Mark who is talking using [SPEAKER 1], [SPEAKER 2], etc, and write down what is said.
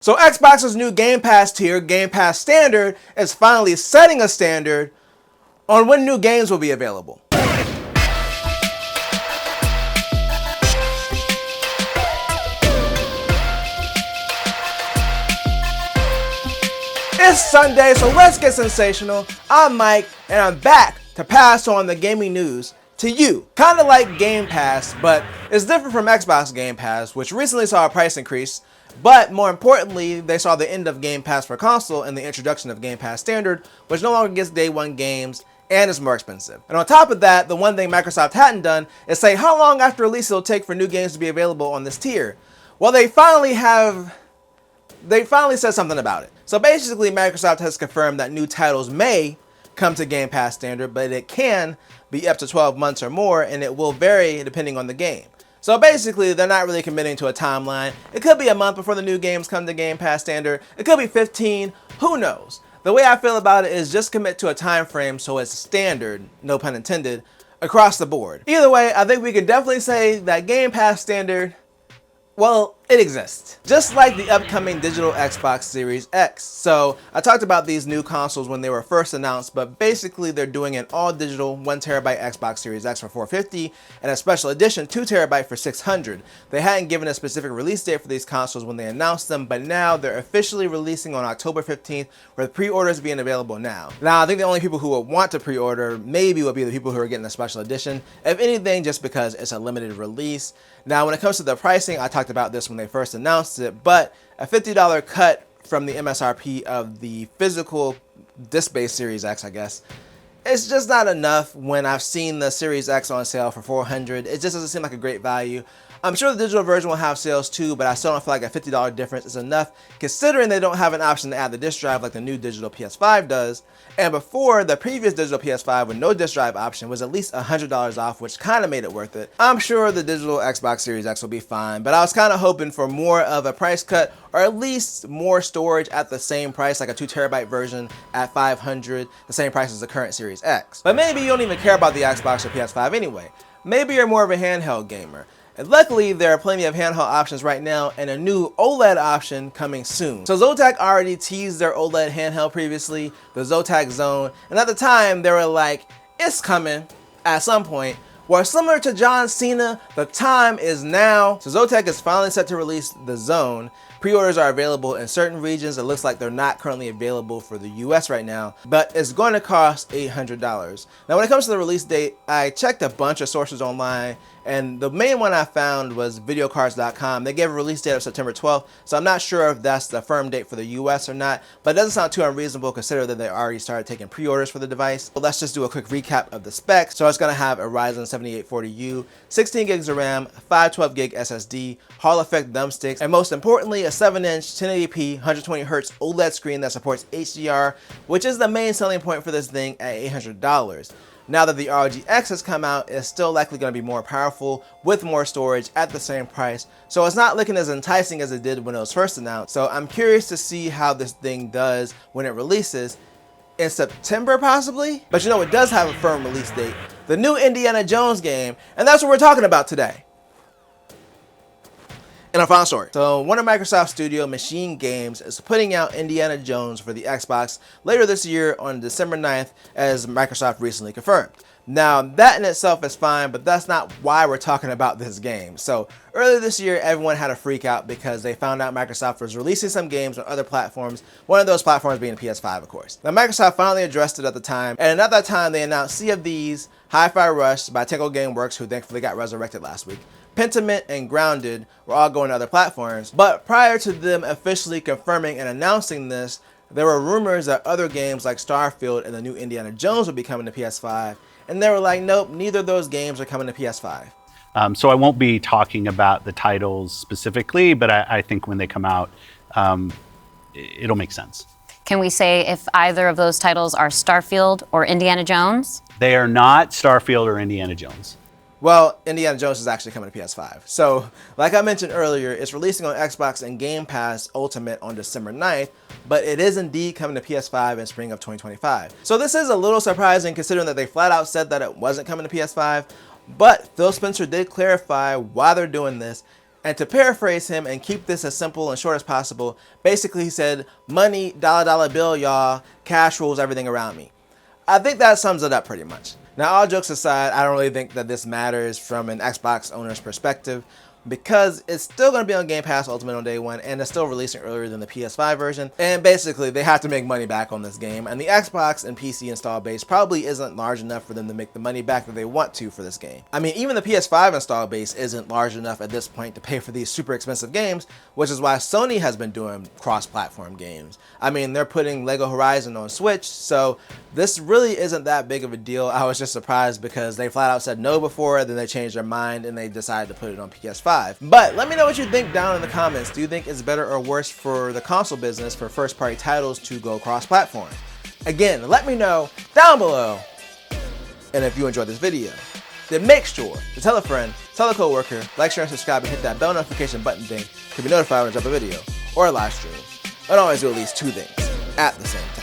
[SPEAKER 1] So Xbox's new Game Pass tier, Game Pass Standard, is finally setting a standard on when new games will be available. It's Sunday, so let's get sensational. I'm Mike, and I'm back to pass on the gaming news to you. Kinda like Game Pass, but it's different from Xbox Game Pass, which recently saw a price increase. But more importantly, they saw the end of Game Pass for console and the introduction of Game Pass Standard, which no longer gets day one games and is more expensive. And on top of that, the one thing Microsoft hadn't done is say how long after release it'll take for new games to be available on this tier. Well, they finally said something about it. So basically, Microsoft has confirmed that new titles may come to Game Pass Standard, but it can be up to 12 months or more, and it will vary depending on the game. So basically, they're not really committing to a timeline. It could be a month before the new games come to Game Pass Standard. It could be 15, who knows? The way I feel about it is just commit to a time frame so it's standard, no pun intended, across the board. Either way, I think we can definitely say that Game Pass Standard, well, it exists. Just like the upcoming digital Xbox Series X. So I talked about these new consoles when they were first announced, but basically they're doing an all digital 1TB Xbox Series X for $450 and a special edition 2TB for $600. They hadn't given a specific release date for these consoles when they announced them, but now they're officially releasing on October 15th, with pre-orders being available now. Now, I think the only people who would want to pre-order maybe would be the people who are getting the special edition, if anything, just because it's a limited release. Now, when it comes to the pricing, I talked about this when they first announced it, but a $50 cut from the MSRP of the physical disc-based Series X, I guess, it's just not enough. When I've seen the Series X on sale for $400, it just doesn't seem like a great value. I'm sure the digital version will have sales too, but I still don't feel like a $50 difference is enough, considering they don't have an option to add the disc drive like the new digital PS5 does. And before, the previous digital PS5 with no disc drive option was at least $100 off, which kind of made it worth it. I'm sure the digital Xbox Series X will be fine, but I was kind of hoping for more of a price cut, or at least more storage at the same price, like a 2TB version at $500, the same price as the current Series X. But maybe you don't even care about the Xbox or PS5 anyway. Maybe you're more of a handheld gamer. And luckily, there are plenty of handheld options right now and a new OLED option coming soon. So Zotac already teased their OLED handheld previously, the Zotac Zone, and at the time they were like, it's coming at some point. Well, similar to John Cena, the time is now. So Zotac is finally set to release the Zone. Pre-orders are available in certain regions. It looks like they're not currently available for the US right now, but it's going to cost $800. Now, when it comes to the release date, I checked a bunch of sources online, and the main one I found was videocards.com. They gave a release date of September 12th, so I'm not sure if that's the firm date for the US or not, but it doesn't sound too unreasonable considering that they already started taking pre-orders for the device. But let's just do a quick recap of the specs. So it's going to have a Ryzen 7840U, 16 gigs of RAM, 512 gig SSD, Hall effect thumbsticks, and most importantly, a 7-inch 1080p 120Hz OLED screen that supports HDR, which is the main selling point for this thing at $800. Now that the ROG X has come out, it's still likely going to be more powerful with more storage at the same price, so it's not looking as enticing as it did when it was first announced. So I'm curious to see how this thing does when it releases in September possibly. But you know, it does have a firm release date, the new Indiana Jones game, and that's what we're talking about today. And our final story. So one of Microsoft's studio, Machine Games, is putting out Indiana Jones for the Xbox later this year on December 9th, as Microsoft recently confirmed. Now, that in itself is fine, but that's not why we're talking about this game. So earlier this year, everyone had a freak out because they found out Microsoft was releasing some games on other platforms, one of those platforms being the PS5, of course. Now, Microsoft finally addressed it at the time, and at that time, they announced Sea of Thieves, Hi-Fi Rush by Technical Gameworks, who thankfully got resurrected last week, Pentiment, and Grounded were all going to other platforms. But prior to them officially confirming and announcing this, there were rumors that other games like Starfield and the new Indiana Jones would be coming to PS5, and they were like, nope, neither of those games are coming to PS5.
[SPEAKER 2] So I won't be talking about the titles specifically, but I think when they come out, it'll make sense.
[SPEAKER 3] Can we say if either of those titles are Starfield or Indiana Jones?
[SPEAKER 2] They are not Starfield or Indiana Jones.
[SPEAKER 1] Well, Indiana Jones is actually coming to PS5. So, like I mentioned earlier, it's releasing on Xbox and Game Pass Ultimate on December 9th, but it is indeed coming to PS5 in spring of 2025. So this is a little surprising considering that they flat out said that it wasn't coming to PS5, but Phil Spencer did clarify why they're doing this, And to paraphrase him and keep this as simple and short as possible, basically he said, money, dollar bill, y'all, cash rules everything around me. I think that sums it up pretty much. Now, all jokes aside, I don't really think that this matters from an Xbox owner's perspective, because it's still going to be on Game Pass Ultimate on day one, and it's still releasing earlier than the PS5 version, and basically they have to make money back on this game, and the Xbox and PC install base probably isn't large enough for them to make the money back that they want to for this game. I mean, even the PS5 install base isn't large enough at this point to pay for these super expensive games, which is why Sony has been doing cross-platform games. I mean, they're putting Lego Horizon on Switch, so this really isn't that big of a deal. I was just surprised because they flat out said no before, then they changed their mind and they decided to put it on PS5. But let me know what you think down in the comments. Do you think it's better or worse for the console business for first-party titles to go cross-platform? Again, let me know down below. And if you enjoyed this video, then make sure to tell a friend, tell a coworker, like, share, and subscribe, and hit that bell notification button thing to be notified when I drop a video or a live stream. And always do at least 2 things at the same time.